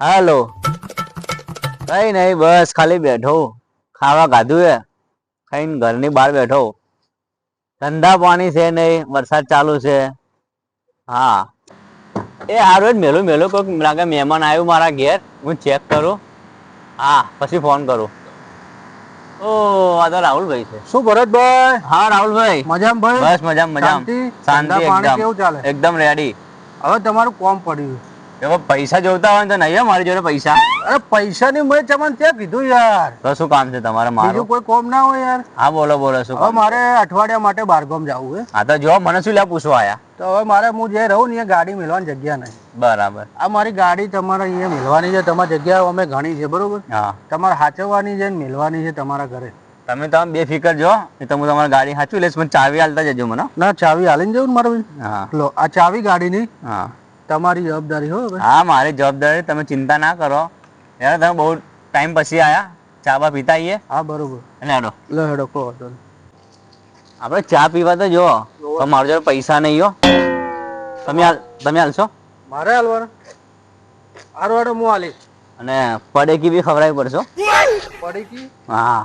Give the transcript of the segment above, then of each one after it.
હાલો. કઈ નઈ, બસ ખાલી બેઠો, ખાવા ખાધું હે, ખાઈને ઘરની બહાર બેઠો. ધંધા પાણી છે નહીં, વરસાદ ચાલુ છે. હા એ હારું જ મેલું મેલું કોઈક લાગે મહેમાન આવ્યું મારા ઘેર, હું ચેક કરું. હા પછી ફોન કરું. ઓ આ તો રાહુલભાઈ છે. શું ભરતભાઈ? હા રાહુલભાઈ, મજામાં ભાઈ? બસ મજામાં મજામાં. શાંતિ એકદમ. કેવું ચાલે? એકદમ રેડી. હવે તમારું કોમ પડ્યું. જો પૈસા જોતા હોય તો નહીં મારી જોડે પૈસા. અરે પૈસાની મેં તમને ત્યાં કીધું યાર. તો શું કામ છે તમારે? બીજું મારું કોઈ કોમ ના હોય યાર? હા બોલો બોલો, શું હવે કામ? મારે અઠવાડિયા માટે બહારગામ જવું છે. હા તો જો મને શું લે પૂછવા આયા? તો હવે મારે હું જે રહું ને એ ગાડી મેળવાની જગ્યા નહીં. બરાબર. આ મારી ગાડી તમારે અહીંયા મેળવાની છે. તમારી જગ્યા અમે ઘણી છે, બરોબર? હા તમારે સાચવવાની છે ને મેળવાની છે તમારા ઘરે. તમે બેફિકર જો, એ તો હું તમારી ગાડી સાચવી લઈશ. મને ચાવી હાલતા જજો મને. ના ચાવી હાલીને જવું ને મારે ભાઈ. હા લો આ ચાવી ગાડીની હા તમારી જવાબદારી હો હવે. હા મારી જવાબદારી, તમે ચિંતા ના કરો યાર. તમે બહુ ટાઈમ પછી આયા, ચા બા પીતા આવીએ. હા બરોબર. એટલે હેડો લો હેડો કહો તો. આપણે ચા પીવા તો જો, પણ મારી જોડે પૈસા નહીં હો. તમે હાલશો? મારે હાલવાનું? હારો હેડો હું હાલીશ. અને પડેકી બી ખવડાવી પડશો. પડીકી? હા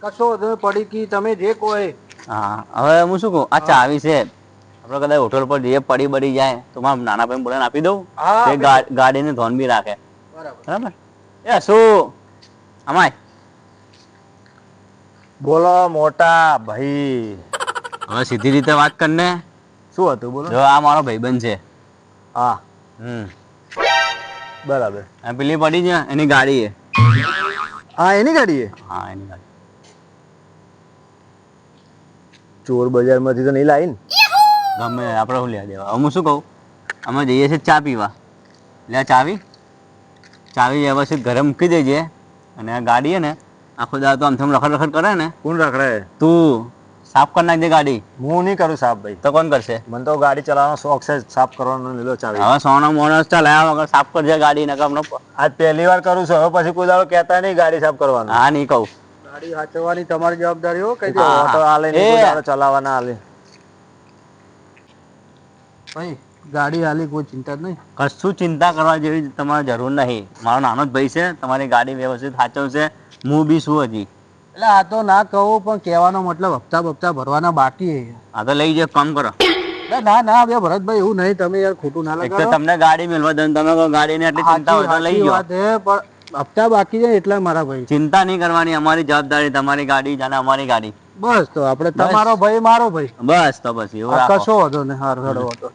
કશો તમે પડીકી તમે જે કહો એ. હા હવે હું શું કહું, આ ચાવી છે, આપણે કદાચ હોટલ પર જઈએ પડી બડી જાય તો મારા નાના ભાઈ બોલાને આપી દઉં. હા, ગાડીને ધોન બી રાખે. બરાબર. બરાબર. એ શું અમાય બોલો મોટા ભાઈ. હવે સીધી રીતે વાત કરને. શું હતું બોલો? જો આ મારો ભાઈબંધ છે. હા બરાબર. આ પેલી પડી છે એની ગાડી છે. હા એની ગાડી છે. હા એની ગાડી. ચોર બજારમાંથી તો નહીં લાવી ને? ગમે આપણે શું લેવા દેવા. હવે હું શું કહું, અમે જઈએ છીએ ચા પીવા. લે ચાવી વ્યવસ્થિત ઘરે મૂકી દેજે. અને આ ગાડી છે ને આખો દાડો તો આમ થમ રખડ રખડ કરે ને. કોણ રખડે? તું સાફ કરી નાખજે ગાડી. હું નહીં કરું સાફ ભાઈ. તો કોણ કરશે? મને તો ગાડી ચલાવવાનો શોખ છે, સાફ કરવાનો લીલો ચાવી. હવે સોનો મોણસ ચલાવ્યા વગર સાફ કરજે ગાડી. ને કમ આજ પહેલી વાર કરું છું, હવે પછી કોઈ દાડો કહેતા નહીં ગાડી સાફ કરવાનું. હા નહીં કહું. ગાડી સાચવવાની તમારી જવાબદારી હો. કઈ હા, ઓટો આલે ને એ. કોઈ દાડો ચલાવવાના આલે. ભાઈ ગાડી હાલી કોઈ ચિંતા જ નહીં. કશું ચિંતા કરવા જેવી તમારે જરૂર નહીં. મારો નાનો જ ભાઈ છે, તમારી ગાડી વ્યવસ્થિત સાચવશે. હું બી શું હજી. એટલે આ તો ના કહું પણ કહેવાનો મતલબ હપ્તા બપ્તા ભરવાના બાકી છે. હા તો લઈ જાય, કામ કરો. ના ના બે ભરતભાઈ એવું નહીં, તમે યાર ખોટું ના એક તો લગાડો. તમને ગાડી મેળવા દો, તમે કહો ગાડીની આટલી ચિંતા હોય તો લઈ સાચી જાઓ. વાત છે પણ હપ્તા બાકી છે એટલા મારા ભાઈ. ચિંતા નહીં કરવાની, અમારી જવાબદારી. તમારી ગાડી જાણે અમારી ગાડી. બસ તો આપણે તમારો ભાઈ મારો ભાઈ. બસ તો પછી એવું આ રાખો. કશો વાંધો નહીં. હાર હેડો હતો.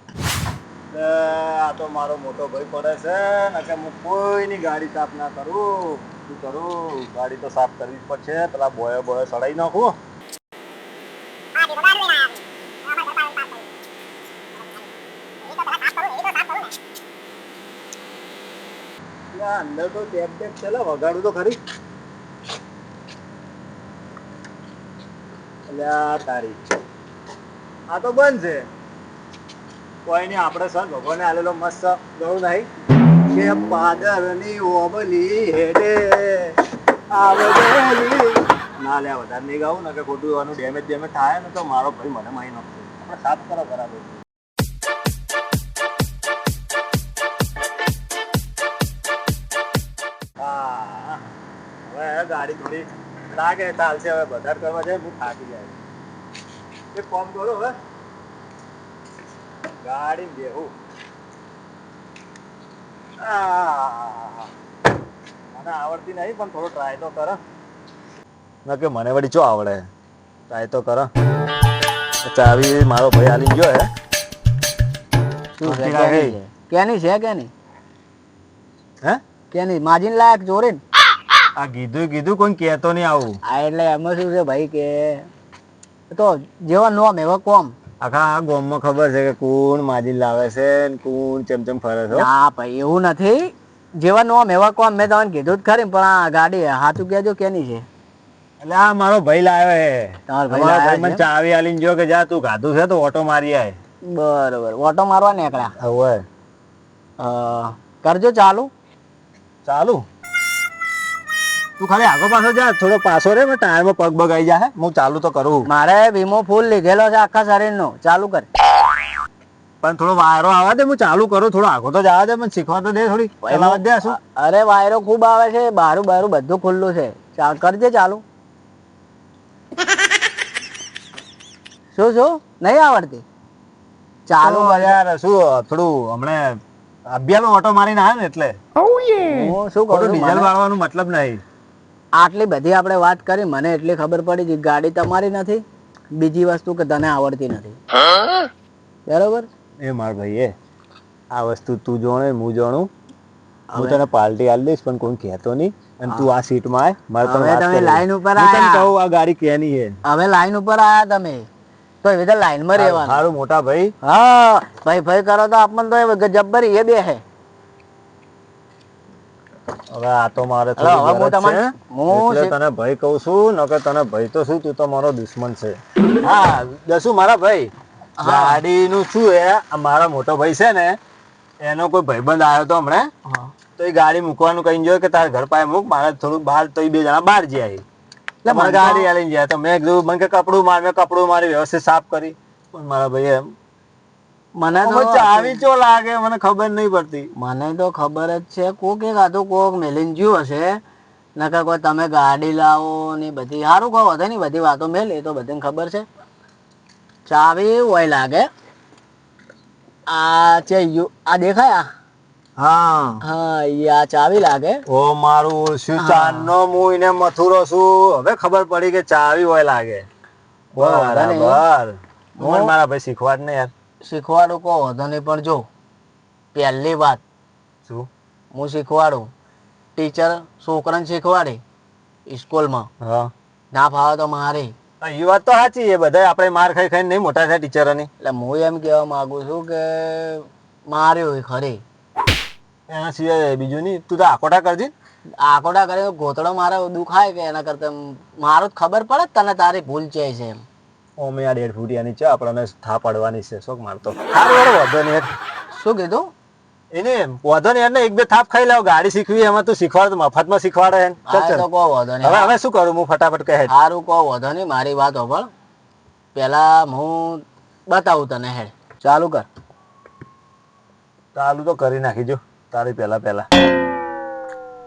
આ તો મારો મોટો ભાઈ પડે છે ને કે હું કોઈની ગાડી સાફ ના કરું. શું કરું? ગાડી તો સાફ કરવી જ પડશે. પેલા બોય સડાઈ નાખું. અંદર તો ટેપ ટેપ છે, વગાડું તો ખરી. અલ્યા તારી આ તો બંધ છે. કોઈ નહીં, આપણે સર ભગવાને આલેલો મસ્ત ગળું નહીં કે પાદરની ઓબલી હેડે આવડેલી. ના લે વધારે નહીં ગાવું ને કે ખોટું એનું ડેમેજ થાય ને તો મારો ભાઈ મને મારી નાખશે. આપણે સાફ કરો બરાબર. હા હવે ગાડી થોડી લાગે ચાલશે. હવે વધારે કરવા જાય હું થાકી જાય. એક કામ કરો, હવે ગાડી બેહું. મને આવડતી નહીં પણ થોડો ટ્રાય તો કરો. ના કે મને વળી શું આવડે? ટ્રાય તો કરો. ચાવી મારો ભાઈ આલી ગયો હે. કેની છે કેની હે કેની માજીન લાયક ચોરી. આ કીધું કોઈ કહેતો નહીં આવું. આ એટલે એમાં શું છે ભાઈ કે તો જેવા નોમ એવા કોમ. આખા આ ગામમાં ખબર છે કે કોણ માજી લાવે છે ને કોણ ચમચમ ફરે છે. ના ભાઈ એવું નથી. જેવા નોમ એવા કોમ. મેં તમને કીધું જ ખરી પણ આ ગાડી હાથું કહેજો કેની છે. એટલે આ મારો ભાઈ લાવ્યો હે. તમારો ભાઈ અમારો લાવ્યો ભાઈ મને છે? ચાવી આલીને જો કે જા તું ગાધું છે તો ઓટો મારી આય. બરોબર. ઓટો મારવા નીકળ્યા. હવે કરજો ચાલુ. ચાલુ તું ખાલી આગો પાછો જા, થોડો પાછો રે. ટાયરમાં પગ બગ આવી જાય. હું ચાલુ તો કરું. મારે વીમો ફૂલ લીધેલો છે આખા શરીરનો. ચાલુ કર. પણ થોડો વાયરો આવવા દે, હું ચાલુ કરું, થોડો આગો તો જવા દે, મને શીખવા તો દે, થોડી ચલાવવા દે શું. અરે વાયરો ખૂબ આવે છે, બારું બારું બધું ખુલ્લું છે. કરજે ચાલુ. શું નહીં આવડતી? ચાલુ ચાલુ યાર, શું થોડું હમણે અભિયાનો ઓટો મારીને આવ્યો ને એટલે હું શું કહું ખોટું છું, ડીઝલ મને વાળવાનું મતલબ નહીં. આટલી બધી આપણે વાત કરી, મને એટલી ખબર પડી કે ગાડી તમારી નથી, બીજી વસ્તુ કે તને આવડતી નથી. બરોબર. એ માર ભાઈ એ આ વસ્તુ તું જોણે હું જાણું, હું હવે- તને પાર્ટી આલી દઈશ પણ કોઈ કહેતો નહીં, અને તું આ સીટમાં આય, મારે તને હવે વાત તમે કરવી. લાઈન ઉપર હું તને આયા. કહું આ ગાડી કેની છે. હવે લાઈન ઉપર આયા તમે, તો એવી રીતે લાઈનમાં રહેવાનું. સારું મોટા ભાઈ, હા ભાઈ ભાઈ કરો તો આપણને તો જબ્બરી એ બે હે. હવે આ તો મારે હવે હું થોડી ગરજ તમને- છે, હું એટલે તને ભાઈ કહું છું, નકર તને ભાઈ તો શું, તું તો મારો દુશ્મન છે. હા દસુ મારા ભાઈ, ગાડીનું શું હે, આ મારા મોટો ભાઈ છે ને, એનો કોઈ ભાઈબંધ આવ્યો તો હમણાં, હા. તો એ ગાડી મૂકવાનું કઈ જોયું કે તારે ઘર પાસે મૂક, મારે થોડું બહાર, તો એ બે જણા બહાર ગયા. એટલે મને મને તો- ગાડી આલીને ગયા, તો મેં કીધું મને કે કપડું માર, મેં કપડું મારી વ્યવસ્થિત સાફ કરી, પણ મારા ભાઈ એમ મને આમાં તો ચાવી ચો લાગે મને ખબર નહીં પડતી. મને તો ખબર જ છે, કોક એક આધું કોક મેલીને જ્યું હશે, નકર કોઈ તમે ગાડી લાવો ને બધી સારું કહો વધે ને બધી વાતો મેલ, એ તો બધાને ખબર છે. ચાવી હોય લાગે, આ છે આ દેખાય આ? હા હા ઈ આ ચાવી લાગે. ઓ મારું શું હા. ચાંદનો હું એને મથુરો છું, હવે ખબર પડી કે ચાવી હોય લાગે. બરાબર. બરાબર. મને મારા ભાઈ શીખવાડ ને યાર. શીખવાડું કહો વધો નહીં, પણ જો પહેલી વાત શું? હું શીખવાડું, ટીચર છોકરાને શીખવાડે સ્કૂલમાં, હા ના ફાવે તો મારે. એ વાત તો સાચી, એ બધા આપણે માર ખાઈ ખાઈને નહીં મોટા થયા ટીચરોની. એટલે હું એમ કહેવા માંગુ છું કે માર્યો હોય ખરી, એના સિવાય બીજું નહીં, તું તો આકોટા કરજે. આકોટા કરે તો ગોતડો મારે દુખાય કે એના કરતા મારું જ ખબર પડે ને તને તારી ભૂલ છે એમ. ઓમે આ 1.5 ફૂટિયાની છે, આપણને થા પડવાની છે, શોખ મારતો. સારું હેડો, વાંધો નહીં હેડ. શું કીધું? એને વાંધો નહીં હેડ ને, એક બે થાપ ખાઈ લેવો, ગાડી શીખવી એમાં તું શીખવાડ, મફતમાં શીખવાડે હે. હા ચાલ એ તો ચાલ. કહો વધો હવે નહીં, હવે શું કરું હું, ફટાફટ કહે. સારું કહો વધો નહીં, મારી વાત હોભળ. પેલા હું બતાવું તને, હેડ ચાલુ કર. ચાલુ તો કરી નાખી જો તારી પહેલા.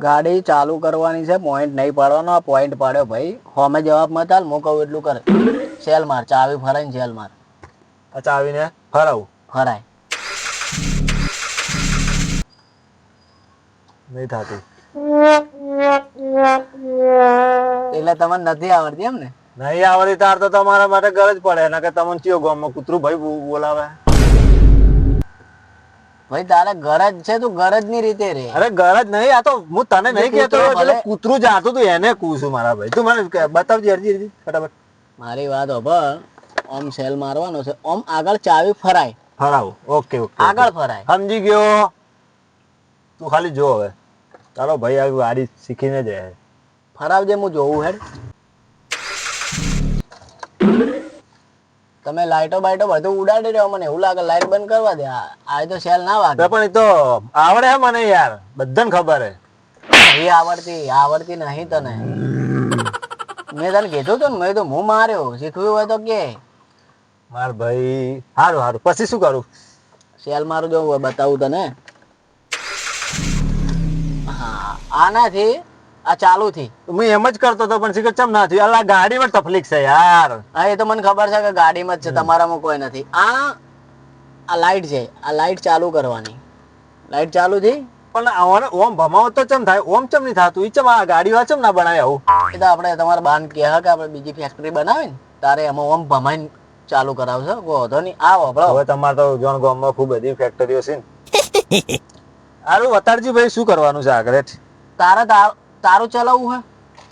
ગાડી ચાલુ કરવાની છે, પોઈન્ટ નહીં પાડવાનો. આ પોઈન્ટ પાડ્યો ભાઈ, હોમે જવાબ મત હાલ, હું કહું એટલું કર. સેલ માર, ચાવી ફરાઈને સેલ માર. અચ્છા આવીને ફરાવું ફરાય નહીં થતું. એટલે તમને નથી આવડતી એમ ને? નહીં આવડી તાર તો તમારા માટે ગરજ પડે, નકર તમને કયો ગામમાં કૂતરું ભાઈ બોલાવે. ભાઈ તારે ગરજ છે, તું ગરજની રીતે રે. અરે ગરજ નહીં, આ તો હું તને નહીં કહેતો, કૂતરો એટલે ભલે- કૂતરું જાતું તું એને કહું છું મારા ભાઈ. તું મને બતાવજે અરજી ફટાફટ. મારી વાત હોભળ, ઓમ સેલ મારવાનો છે, ઓમ આગળ ચાવી ફરાય, ફરાવું. ઓકે ઓકે આગળ ફરાય. સમજી ગયો. તું ખાલી જો હવે તારો ભાઈ આ ગાડી શીખીને જાય. ફરાવજે, હું જોઉં હેડ. તમે લાઈટો બાઈટો બધું ઉડાડી રહ્યો, મને એવું લાગે લાઈટ બંધ કરવા દે. આ તો સેલ ના વાગે. પણ એ તો આવડે હે મને યાર, બધાને ખબર હે. એ આવડતી નહીં તને. મેં તને કીધું તું ને, મેં તો હું માર્યો, શીખવ્યું હોય તો કે. માર ભાઈ હારું હારું, પછી શું કરું? સેલ મારું જો બતાવું તને. હા આનાથી આ ચાલુ થી. હું એમ જ કરતો હતો પણ શીખર ચમ ના થયું. અલા ગાડીમાં તકલીફ છે યાર. હા એ તો મને ખબર છે કે ગાડીમાં જ છે, તમારામાં કોઈ નથી. આ લાઈટ છે, આ લાઈટ ચાલુ કરવાની. લાઈટ ચાલુ થઈ, પણ આને ઓમ ભમાવો તો ચમ થાય, ઓમ ચમ નહીં થતું. ઈ ચમ આ ગાડીઓ ચમ ના બનાવે આવું? એ તો આપણે તમારા બાન કહે કે આપણે બીજી ફેક્ટરી બનાવી ને તારે એમાં ઓમ ભમાઈને ચાલુ કરાવશે. વાંધો નહીં, આ વાપરો. હવે તમારે તો જોન ગામમાં ખૂબ બધી ફેક્ટરીઓ છે ને. હારું વતારજી ભાઈ, શું કરવાનું છે આગળ? તારે તારું ચલાવવું હોય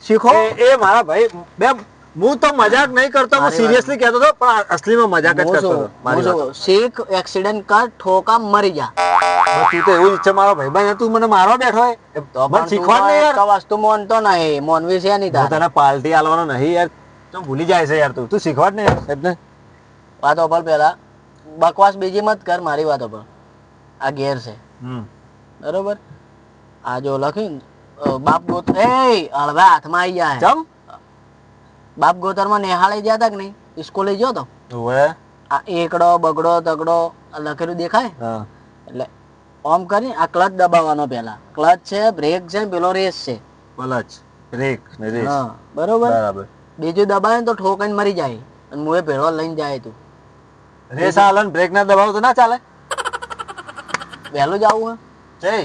શીખો. એ મારા ભાઈ બે, હું તો મજાક નહીં કરતો, હું સિરિયસલી કહેતો હતો, પણ અસલીમાં મજાક જ કરતો હતો. મારી વાત. શીખ, એક્સિડન્ટ કર, ઠોકા મરી જા. બસ તું તો એવું જ છે મારો ભાઈ, તું મને મારવા બેઠો હોય. તો મને શીખવાડ ને યાર. પણ વસ્તુ મોનતો નહીં, મોનવી છે નહીં હું તારે. તને પાર્ટી આલવાનો નહીં યાર, તું ભૂલી જાય છે યાર. તું શીખવાડ ને યાર સાહેબને. વાતો પર પેલા બકવાસ બીજી મત કર, મારી વાતો પર. આ ઘેર છે બરોબર. આ જો લખ્યું બાપ ગોત, એ હળવા હાથમાં આવી જાય. ચમ બાપ ગોતરમાં નેહાળી ગયા તા કે નહીં, સ્કૂલે ગયો તો. ઓએ આ એકડો બગડો તગડો આ લખેલું દેખાય હા એટલે ઓમ કરી આ ક્લચ દબાવવાનો પહેલા. ક્લચ છે, બ્રેક છે, પેલો રેસ છે. ક્લચ બ્રેક ને રેસ હા બરોબર. બરાબર. બીજું દબાવે ને તો ઠોકાઈને મરી જાય અને મુએ ભેળો લઈને જાય તું. રેસ હાલે ને બ્રેક ના દબાવ તો ના ચાલે. વહેલું જ આવું જય હે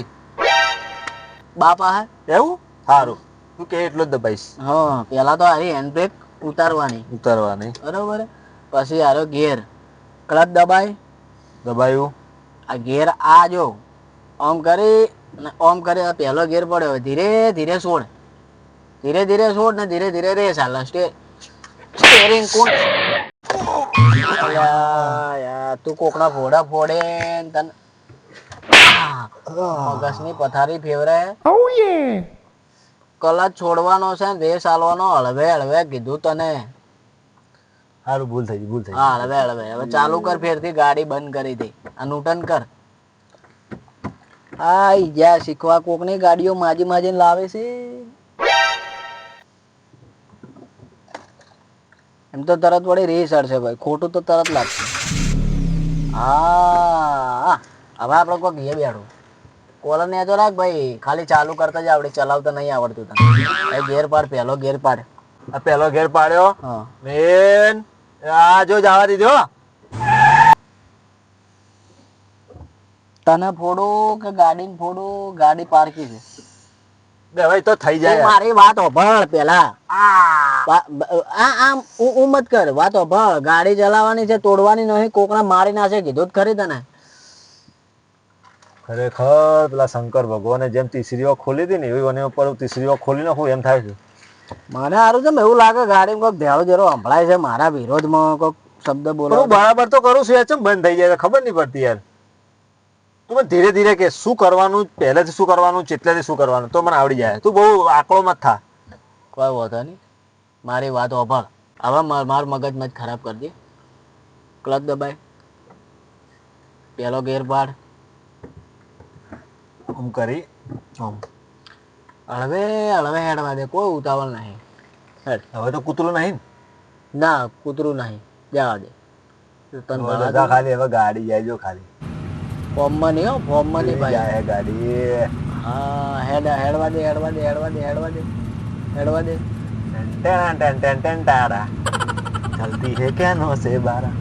બાપા હે. એવું સારું તું કે એટલો જ દબાઈશ. હા પેલા તો હારી હેન્ડ બ્રેક ઉતારવાની ઉતારવાની બરોબર. પછી હારો ગેર ક્લચ દબાય દબાયું આ ગેર આ જો ઓમ કરી ને ઓમ કરી આ પહેલો ગેર પડ્યો ધીરે ધીરે છોડ ધીરે ધીરે છોડ ને ધીરે ધીરે રેસ હાલે સ્ટેરિંગ કોણ યાર તું કોકના ફોડા ફોડે ને તને મગજની પથારી ફેવરે. ક્લચ છોડવાનો છે ને રેસ હાલવાનો હળવે હળવે કીધું તને. સારું ભૂલ થઈ ગઈ ભૂલ થઈ હા હળવે હળવે હવે ચાલુ કર ફેરથી ગાડી બંધ કરી દે આ નૂટન કર. આ જ્યાં શીખવા કોકની ગાડીઓ માજી માજીને લાવે છે. એમ તો તરત વળી રેસ હડશે ભાઈ ખોટું તો તરત લાગશે. હા હવે આપડે કોઈ ઘીએ બેઠું કોલર ને તો રાખ ભાઈ ખાલી ચાલુ કરતા જ આવડે ચલાવતા નહીં આવડતું તને. ગેર પાડ પહેલો ગેર પાડ. આ પહેલો ઘેર પાડ્યો હા મેન આ જો જવા દીધો. તને ફોડું કે ગાડીને ફોડું ગાડી પાર્કી છે. બે ભાઈ તો થઈ તું જાય મારી વાત હોભળ પેલા આમ મત કર વાત હોભળ. ગાડી ચલાવવાની છે તોડવાની નહીં કોકના મારી નાખે કીધું જ ખરી તને. ખરેખર પેલા શંકર ભગવાને જેમ તીસરીઓ ખોલી હતી ને એવી મને ઉપર તીસરીઓ ખોલી નાખું એમ થાય છે. મને સારું છે એવું લાગે ગાડીમાં કોઈક ભેળો જેરો સંભળાય છે મારા વિરોધમાં કોઈક શબ્દ પણ બોલો. હું બરાબર તો કરું છું યાર ચમ બંધ થઈ જાય ખબર નહીં પડતી યાર. તું મને ધીરે ધીરે કે શું કરવાનું પહેલેથી શું કરવાનું ચેટલેથી શું કરવાનું તો મને આવડી જાય. તું બહુ આકડો મત થા. કોઈ વાંધો નહીં મારી વાત હોભળ. હવે માર મગજ મત ખરાબ કરી દે. ક્લચ દબાય પેલો ગેર પાડ હું કરી હળવે હળવે હેડવા દે કોઈ ઉતાવળ નહીં. હેડ હવે તો કૂતરું નહીં ને? ના કૂતરું નહીં જવા દે. તને હવે ભલા બધા ખાલી હવે ગાડી જાય જો ખાલી ફોર્મમાં નહીં હો ફોર્મમાં નહીં ભાઈ. જાય ગાડી હા હેડવા દે હેડવા દે હેડવા દે હેડવા દે હેડવા દે. ટેન ટાડા ચલતી હે કે નો સે બારા.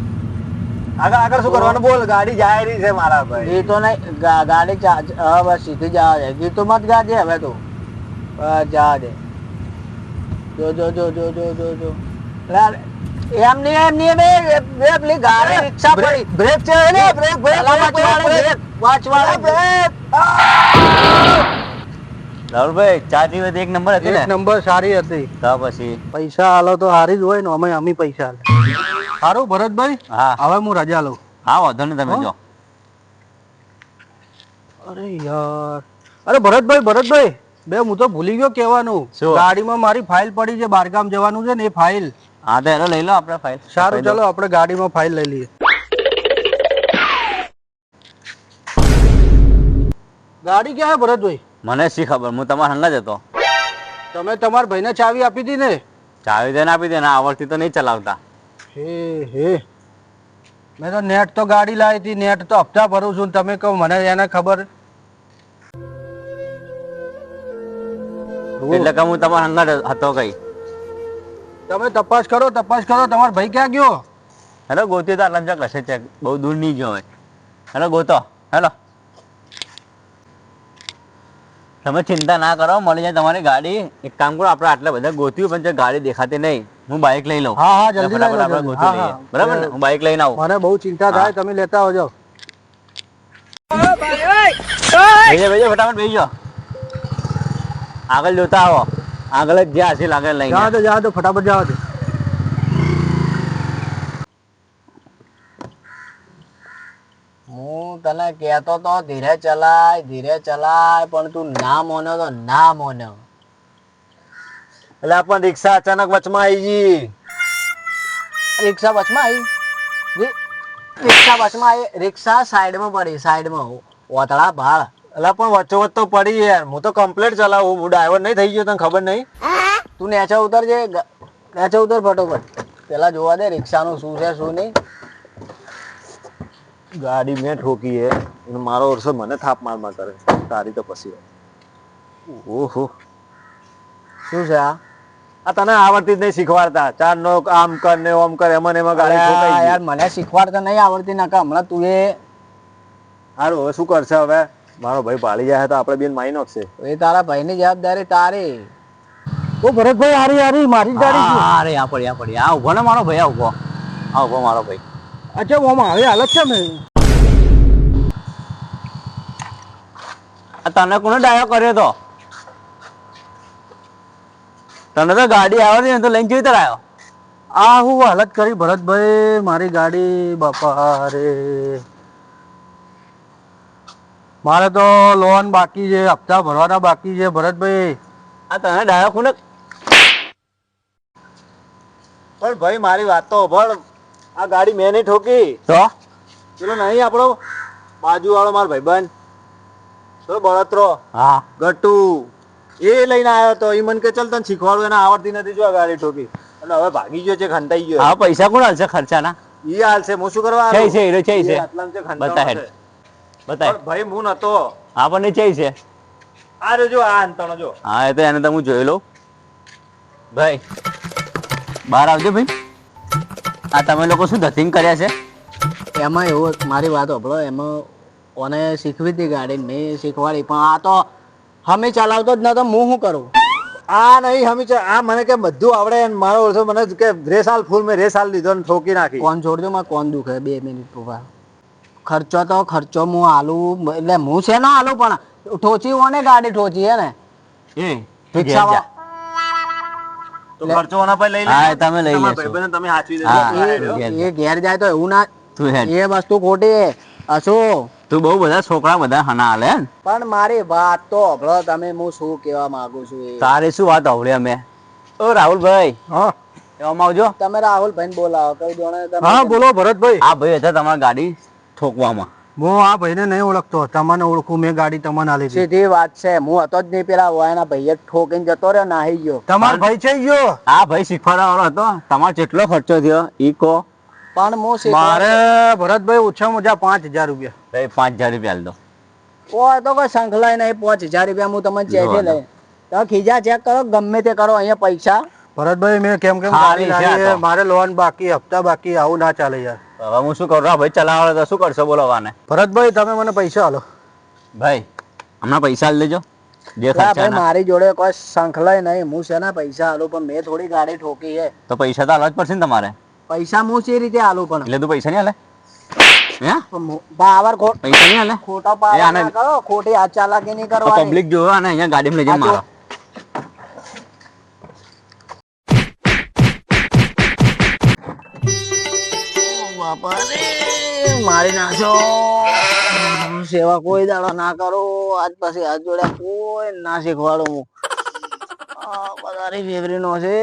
આગળ આગળ શું કરવાનું બોલ ગાડી જાય રહી છે મારા ભાઈ. ગીતો નહીં ગાડી હા બસ સીધી જવા દે. ગીતો મત ગાજે હવે તું બસ જવા દે. જો જો જો જો જો જો જો એમ નહીં બે પેલી ગાડી રિક્ષા પડી. બ્રેક છે ને બ્રેક બ્રેક વાંચવાળા બ્રેક. રાહુલભાઈ ચા પીવે તો એક નંબર હતી ને. એક નંબર સારી હતી. તો પછી પૈસા હાલો તો સારી જ હોય ને અમે અમી પૈસા સારું ભરતભાઈ. હા હવે હું રજા લઉં. હા વાંધો નહીં તમે જો. અરે યાર અરે ભરતભાઈ બે હું તો ભૂલી ગયો કહેવાનું. શું? ગાડીમાં મારી ફાઇલ પડી છે બારગામ જવાનું છે ને એ ફાઇલ. હા તો એનો લઈ લો આપણે ફાઇલ. સારું ચલો આપણે ગાડીમાં ફાઇલ લઈ લઈએ. ગાડી ક્યાં હે ભરતભાઈ? મને શી ખબર હું તમારા હંગા જ હતો. તમે તમારા ભાઈને ચાવી આપી હતી ને? ચાવી દે ને આપી દે ને આવડતી તો નહીં ચલાવતા. હે મેં તો નેટ તો ગાડી લાવી હતી નેટ તો હપ્તા ભરું છું તમે કહો મને એને ખબર. એટલે કે હું તમારા હંગા જ હતો કઈ. તમે તપાસ કરો તમારો ભાઈ ક્યાં ગયો? હેલો ગોતી તો આટલા જક હશે ચેક બહુ દૂર નહીં ગયો હોય. હેલો ગોતો હેલો. તમે ચિંતા ના કરો મળી જાય તમારી ગાડી. એક કામ કરો આપણે આટલા બધા ગોત્યું પણ ગાડી દેખાતી નહીં. હું બાઇક લઈ લઉં. હા હા જલ્દી લઈ લો, આપણે જલ્દી. ગોતી હા, લઈએ હા. બરાબર ને. હું બાઇક લઈને આવું. મને બહુ ચિંતા થાય તમે લેતા આવજો. બેસી જાઓ, ફટાફટ બેસી જાઓ. આગળ જોતા આવો. આગળ જ જ્યાં હશે આગળ લઈને જવા દો ફટાફટ જવા દો. હું તને કહેતો તો ધીરે ચલાય પણ તું ના મોનો તો ના મોનો. એટલે પણ રિક્ષા અચાનક વચમાં આવી ગઈ. રિક્ષા વચમાં આવી રિક્ષા સાઈડમાં પડી સાઈડમાં ઓતળા ભાળ. એટલે પણ વચ્ચોવચ તો પડી યાર. હું તો કમ્પ્લેટ ચલાવું હું ડ્રાઈવર નહીં થઈ ગયો તને ખબર નહીં. તું નેચા ઉતર ફટોફટ પેલા જોવા દે રિક્ષાનું શું છે શું નહીં. ગાડી મેં ઠોકી હે અને મારો વર્ષો મને થાપ માર કરે તારી તો પછી ઓહો શું છે આ? આ તને આવડતી જ નહીં શીખવાડતા ચાર નો આમ કર ને ઓમ કર એમાં ને એમાં ગાડી અરે ઠોકાઈ યાર ગઈ. મને શીખવાડતા નહીં આવડતી નકા હમણાં તું એ હારું હવે શું કરશે હવે મારો ભાઈ પાડી જાય તો આપણે બેન માઈ નાખશે તારા ભાઈની જવાબદારી તારી. ઓ ભરતભાઈ હારી હારી મારી જ ગાડી છે. અરે આ પડી આ ઉભો ને મારો ભાઈ આ ઉભો મારો ભાઈ. અચ્છા ઓમાં હવે હાલત છે મેં આ તને કોને ડાયો કર્યો તો? તને તો ગાડી આવડતી ને તો લઈને જઈ આવ્યો. આ હું હાલત કરી ભરતભાઈ મારી ગાડી બાપા રે. મારે તો લોન બાકી છે, હપ્તા ભરવાના બાકી છે ભરતભાઈ. આ તને ડાયો કોને? પણ ભાઈ મારી વાત તો ભળ આ ગાડી મેં નહીં ઠોકી તો પેલો નહીં આપણો બાજુ વાળો મારો ભાઈબંધ પેલો બળતરો હા ગટ્ટુ એ લઈને આવ્યો તો એ મને કે ચલ તને શીખવાડું એને આવડતી નથી જો આ ગાડી ઠોકી એટલે હવે ભાગી ગયો છે ખંતાઈ ગયો આ પૈસા કોણ હાલશે ખર્ચાના? ઈ હાલ છે હું શું કરવા છે છે હીરો છે ઈ છે આટલામાં છે ખંતાણો બતા હેડ છે. બતાય. પણ ભાઈ હું નતો હા પણ છે છે. આ જો આ અંતણો જો હા એ તો એને તો હું જોઈ લઉં. ભાઈ બહાર આવજો ભાઈ. આ તમે લોકો શું ધતિંગ કર્યા છે? એમાં એવું મારી વાત સાંભળો, એમાં ઓને શીખવી હતી ગાડી મેં શીખવાડી પણ આ તો હમે ચલાવતો જ નતો. હું શું કરું? આ નહીં હમી છે આ મને કે બધું આવડે ને મારો ઓળખો મને કે રેસ હાલ ફૂલ મેં રેસ હાલ લીધો ને ઠોકી નાખી કોણ છોડજો માં કોણ દુખે 2 મિનિટ પપ્પા. ખર્ચો તો ખર્ચો હું આલું એટલે હું છે ને આલું પણ ઠોચી ઓને ગાડી ઠોચી હે ને એ રિક્ષામાં. તો ખર્ચો ઓના પર લઈ હા, લેજો. એ તમે લઈ તમારા લેશો. ભાઈબંધને તમે સાચવી હા. દેજો. એ ઘેર જાય તો એવું ના, તું હેડ. એ વસ્તુ ખોટી હશું. તું બહુ બધા છોકરા બધા હના હાલે ને. પણ મારી વાત તો સાંભળો તમે, હું શું કહેવા માંગુ છું એ. તારી શું વાત આવડે અમે? ઓ રાહુલભાઈ હા એવામાં આવજો. તમે રાહુલભાઈ બોલાવો કઈ દોણે તમે. હા બોલો ભરતભાઈ આ ભાઈ હતા તમારી ગાડી ઠોકવામાં. હું આ ભાઈને નહીં ઓળખતો તમને ઓળખું મેં ગાડી તમને આલી હતી સીધી વાત છે, હું હતો જ નહીં પેલા વાયના ભાઈએ ઠોકીને જતો રહ્યો, નાહી ગયો. તમારો ભાઈ છે ગયો આ ભાઈ શીખવાડવા વાળો હતો. તમારો કેટલો ખર્ચો થયો ઈ કહો. પણ હું મારે ભરતભાઈ ઓછામાં ઓછા 5000 રૂપિયા ભાઈ 5000 રૂપિયા આલ દો. કોઈ તો કોઈ સંખલાય નહીં. 5000 રૂપિયા હું તમને ચેકે લઈ. તમે ખીજા ચેક કરો ગમે તે કરો, અહીંયા પૈસા. ભરતભાઈ મેં કેમ કેમ ખાલી ગાડી છે આ લાવી તો. મારે લોન બાકી હપ્તા બાકી આવું ના ચાલે યાર હવે હું શું કરું? આ ભાઈ ચલાવવા તો શું કરશો બોલો વાને? ભરતભાઈ તમે મને પૈસા આલો ભાઈ હમણાં પૈસા આલી દેજો જે ના ખર્ચા ભાઈ ના. મારી જોડે કોઈ સંખલાય નહીં. હું છે ને પૈસા આલું પણ મેં થોડી ગાડી ઠોકી છે. તો પૈસા તો આલવા જ પડશે ને તમારે. પૈસા હું સી રીતે આલું પણ એટલે તું પૈસા નહીં હાલે? હે પાવર ખોટ પૈસા નહીં હાલે? ખોટો એ પાવર આને- ના કરો, ખોટી હાથ ચાલાકી નહીં કરવાની. પબ્લિક જોવે અને અહીંયા ગાડીમાં લઈ જઈને આ જો. મારો. બાપા રે મારી નાખો. સેવા કોઈ દાડો ના કરો. આજ પછી હાથ જોડ્યા કોઈ ના શીખવાડું હું. આ બધારી ફેવરી નો છે.